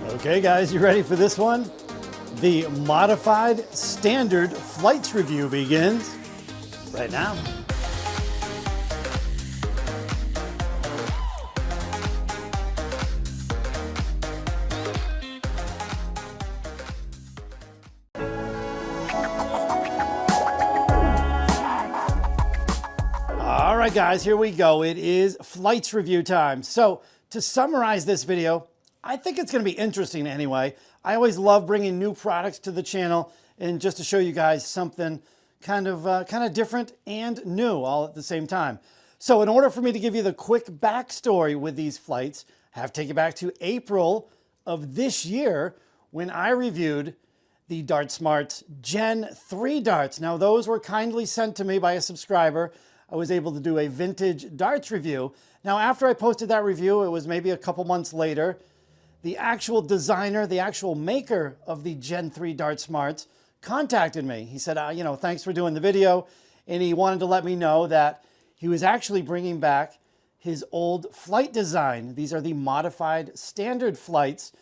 Okay guys, you ready for this one? The modified standard flights review begins right now. All right guys, here we go. It is flights review time. So to summarize this video, I think it's going to be interesting anyway. I always love bringing new products to the channel and just to show you guys something kind of different and new all at the same time. So in order for me to give you the quick backstory with these flights, I have to take you back to April of this year when I reviewed the DartSmarts Gen 3 darts. Now those were kindly sent to me by a subscriber. I was able to do a vintage darts review. Now after I posted that review, it was maybe a couple months later, the actual designer, the actual maker of the Gen 3 DartSmarts contacted me. He said, thanks for doing the video. And he wanted to let me know that he was actually bringing back his old flight design. These are the modified standard flights.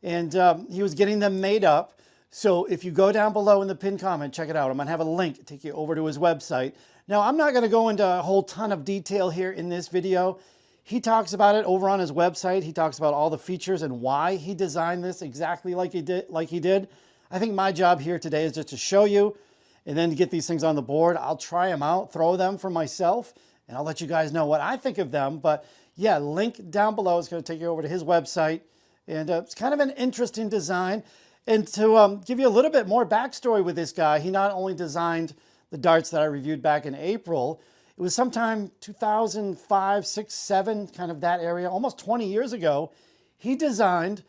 And he was getting them made up. So if you go down below in the pinned comment, check it out. I'm going to have a link take you over to his website. Now, I'm not going to go into a whole ton of detail here in this video. He talks about it over on his website. He talks about all the features and why he designed this exactly like he did. I think my job here today is just to show you and then to get these things on the board. I'll try them out, throw them for myself, and I'll let you guys know what I think of them. But yeah, link down below is going to take you over to his website. And it's kind of an interesting design. And to give you a little bit more backstory with this guy, he not only designed the darts that I reviewed back in April, it was sometime 2005, 6, 7, kind of that area, almost 20 years ago, he designed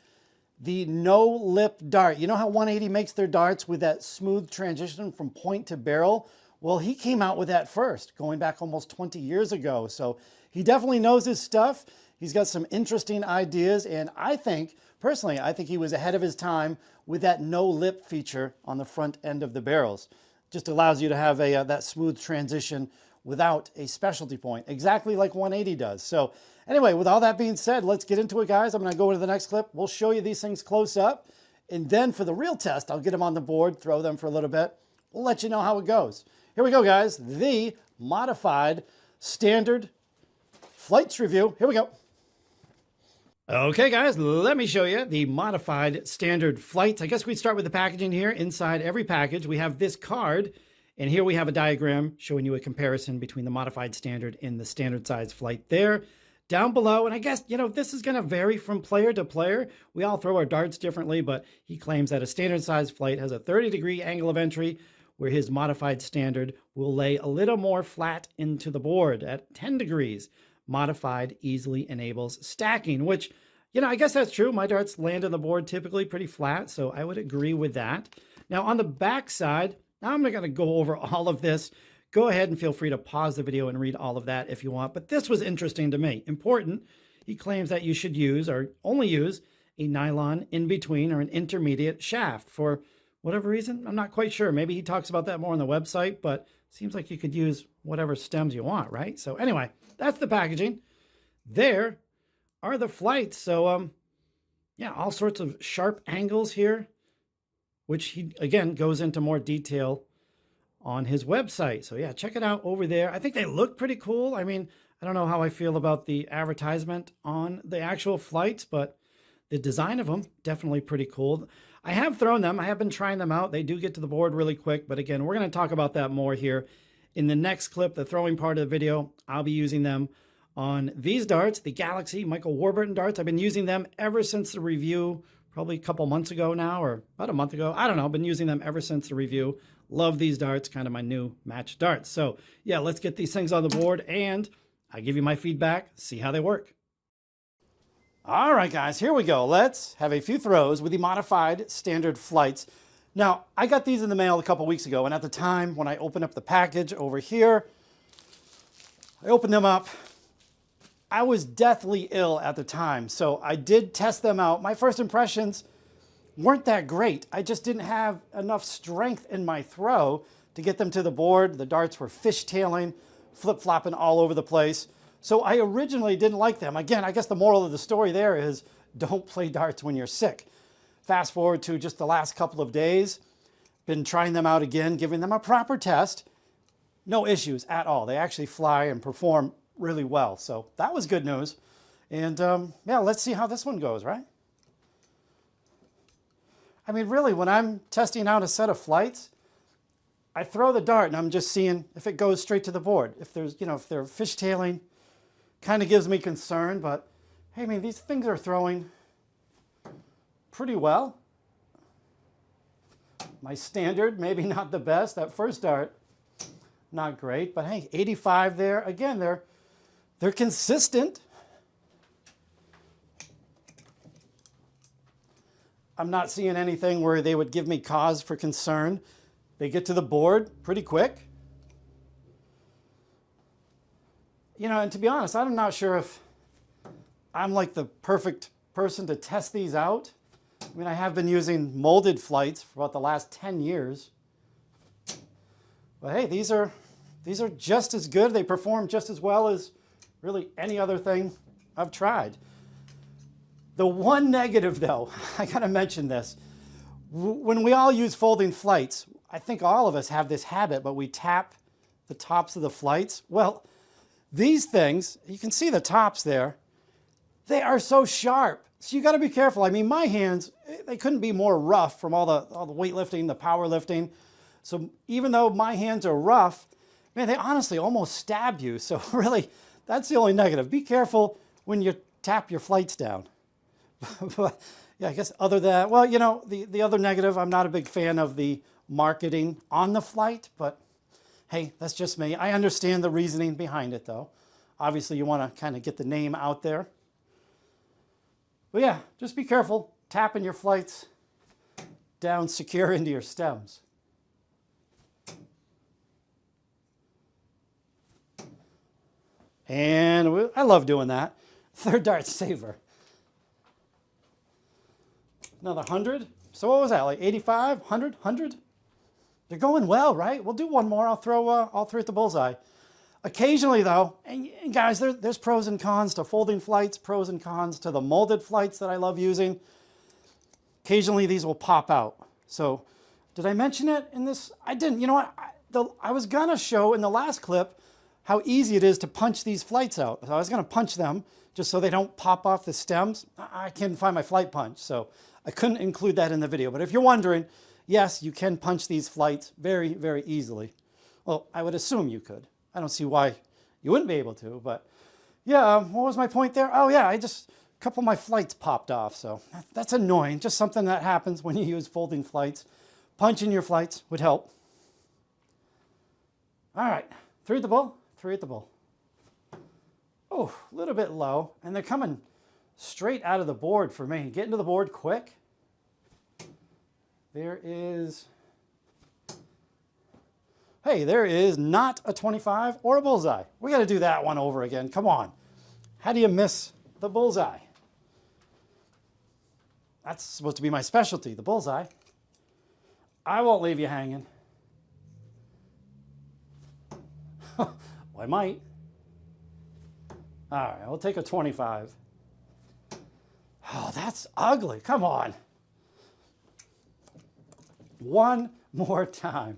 the no-lip dart. You know how 180 makes their darts with that smooth transition from point to barrel? Well, he came out with that first, going back almost 20 years ago. So he definitely knows his stuff. He's got some interesting ideas, and personally, I think he was ahead of his time with that no-lip feature on the front end of the barrels. Just allows you to have that smooth transition without a specialty point, exactly like 180 does. So anyway, with all that being said, let's get into it, guys. I'm going to go into the next clip. We'll show you these things close up. And then for the real test, I'll get them on the board, throw them for a little bit. We'll let you know how it goes. Here we go, guys. The modified standard flights review. Here we go. Okay, guys, let me show you the modified standard flights. I guess we'd start with the packaging here. Inside every package, we have this card. And here we have a diagram showing you a comparison between the modified standard and the standard size flight there. Down below, and I guess, this is going to vary from player to player. We all throw our darts differently, but he claims that a standard size flight has a 30-degree angle of entry, where his modified standard will lay a little more flat into the board at 10 degrees. Modified easily enables stacking, which, I guess that's true. My darts land on the board typically pretty flat, so I would agree with that. Now, on the back side, now I'm not going to go over all of this. Go ahead and feel free to pause the video and read all of that if you want. But this was interesting to me. Important, he claims that you should use or only use a nylon in-between or an intermediate shaft for whatever reason. I'm not quite sure. Maybe he talks about that more on the website, but it seems like you could use whatever stems you want, right? So anyway, that's the packaging. There are the flights. So, yeah, all sorts of sharp angles here, which he, again, goes into more detail on his website. So yeah, check it out over there. I think they look pretty cool. I mean, I don't know how I feel about the advertisement on the actual flights, but the design of them, definitely pretty cool. I have thrown them. I have been trying them out. They do get to the board really quick, but again, we're going to talk about that more here in the next clip, the throwing part of the video. I'll be using them on these darts, the Galaxy Michael Warburton darts. I've been using them ever since the review, probably a couple months ago now, or about a month ago. I don't know. I've been using them ever since the review. Love these darts, kind of my new match darts. So yeah, let's get these things on the board and I'll give you my feedback, see how they work. All right, guys, here we go. Let's have a few throws with the modified standard flights. Now, I got these in the mail a couple weeks ago, and at the time when I opened up the package over here, I opened them up. I was deathly ill at the time, so I did test them out. My first impressions weren't that great. I just didn't have enough strength in my throw to get them to the board. The darts were fishtailing, flip-flopping all over the place. So I originally didn't like them. Again, I guess the moral of the story there is don't play darts when you're sick. fast forward to just the last couple of days, been trying them out again, giving them a proper test. No issues at all. They actually fly and perform really well. So that was good news. And yeah, let's see how this one goes, right? I mean, really, when I'm testing out a set of flights, I throw the dart and I'm just seeing if it goes straight to the board. If there's, you know, if they're fishtailing, kind of gives me concern, but hey, I mean, these things are throwing pretty well. My standard, maybe not the best. That first dart, not great, but hey, 85 there. Again, they're consistent. I'm not seeing anything where they would give me cause for concern. They get to the board pretty quick. You know, and to be honest, I'm not sure if I'm like the perfect person to test these out. I mean, I have been using molded flights for about the last 10 years. But hey, these are just as good. They perform just as well as really any other thing I've tried. The one negative, though, I gotta mention this. When we all use folding flights, I think all of us have this habit, but we tap the tops of the flights. Well, these things, you can see the tops there, they are so sharp. So you gotta be careful. I mean, my hands, they couldn't be more rough from all the weightlifting, the powerlifting. So even though my hands are rough, man, they honestly almost stab you. So really, that's the only negative. Be careful when you tap your flights down. But yeah, I guess other than that, well, you know, the other negative, I'm not a big fan of the marketing on the flight, but hey, that's just me. I understand the reasoning behind it, though. Obviously, you want to kind of get the name out there. But yeah, just be careful tapping your flights down secure into your stems. And I love doing that. Third dart saver. Another 100. So what was that, like 85, 100, 100? They're going well, right? We'll do one more. I'll throw all three at the bullseye. Occasionally, though, and guys, there's pros and cons to folding flights, pros and cons to the molded flights that I love using. Occasionally, these will pop out. So did I mention it in this? I didn't. You know what? I was going to show in the last clip how easy it is to punch these flights out. So I was going to punch them just so they don't pop off the stems. I couldn't find my flight punch, so I couldn't include that in the video. But if you're wondering, yes, you can punch these flights very, very easily. Well, I would assume you could. I don't see why you wouldn't be able to, but yeah, what was my point there? Oh yeah, a couple of my flights popped off, so that's annoying. Just something that happens when you use folding flights. Punching your flights would help. All right, three at the bull, three at the bull. Oh, a little bit low, and they're coming straight out of the board for me. Get into the board quick. There is not a 25 or a bullseye. We got to do that one over again. Come on. How do you miss the bullseye? That's supposed to be my specialty, the bullseye. I won't leave you hanging. Well, I might. All right, we'll take a 25. Oh, that's ugly. Come on. One more time.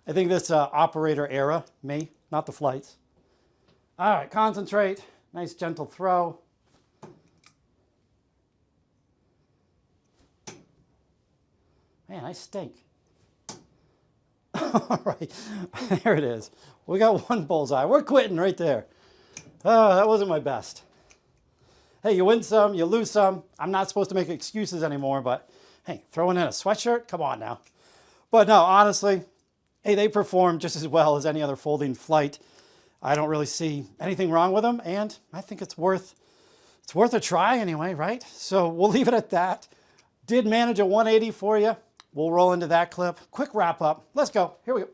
I think that's operator error, me, not the flights. All right, concentrate. Nice gentle throw. Man, I stink. All right, there it is. We got one bullseye. We're quitting right there. Oh, that wasn't my best. Hey, you win some, you lose some. I'm not supposed to make excuses anymore, but hey, throwing in a sweatshirt? Come on now. But no, honestly, hey, they perform just as well as any other folding flight. I don't really see anything wrong with them, and I think it's worth a try anyway, right? So we'll leave it at that. Did manage a 180 for you. We'll roll into that clip. Quick wrap up. Let's go. Here we go.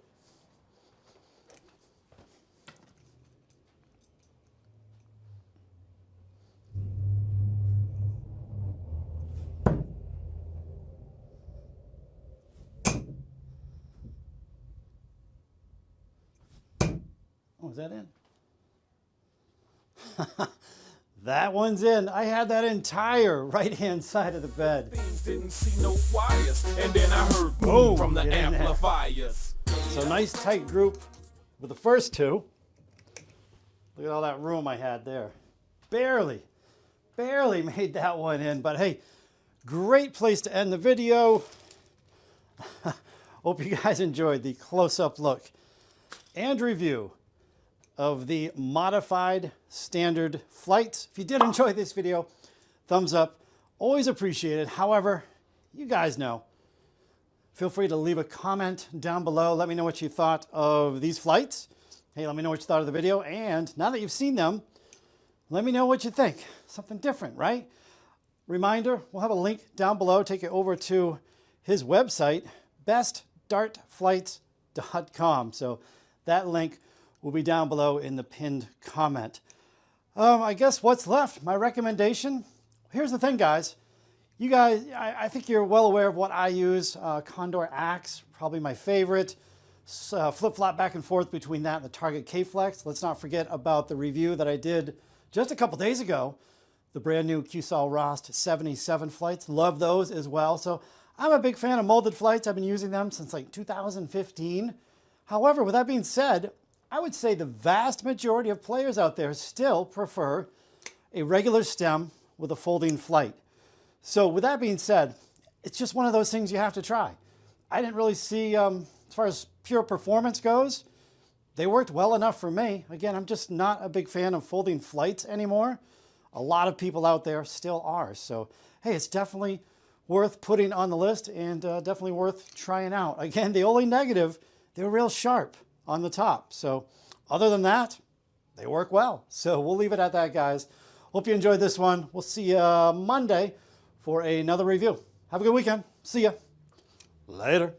Oh, is that in? That one's in. I had that entire right-hand side of the bed. Didn't see no wires, and then I heard boom from the amplifiers. So nice tight group with the first two. Look at all that room I had there. Barely made that one in, but hey, great place to end the video. Hope you guys enjoyed the close-up look and review of the modified standard flights. If you did enjoy this video, thumbs up, always appreciated. However, you guys know, feel free to leave a comment down below. Let me know what you thought of these flights. Hey, let me know what you thought of the video. And now that you've seen them, let me know what you think. Something different, right? Reminder, we'll have a link down below, take you over to his website, bestdartflights.com. So that link will be down below in the pinned comment. I guess what's left? My recommendation? Here's the thing, guys. You guys, I think you're well aware of what I use. Condor Axe, probably my favorite. Flip-flop back and forth between that and the Target K-Flex. Let's not forget about the review that I did just a couple days ago. The brand new QSOL Rost 77 flights. Love those as well. So I'm a big fan of molded flights. I've been using them since like 2015. However, with that being said, I would say the vast majority of players out there still prefer a regular stem with a folding flight. So with that being said, it's just one of those things you have to try. I didn't really see, as far as pure performance goes, they worked well enough for me. Again, I'm just not a big fan of folding flights anymore. A lot of people out there still are. So, hey, it's definitely worth putting on the list and definitely worth trying out. Again, the only negative, they're real sharp on the top. So other than that, they work well. So we'll leave it at that, guys. Hope you enjoyed this one. We'll see you Monday for another review. Have a good weekend. See ya. Later.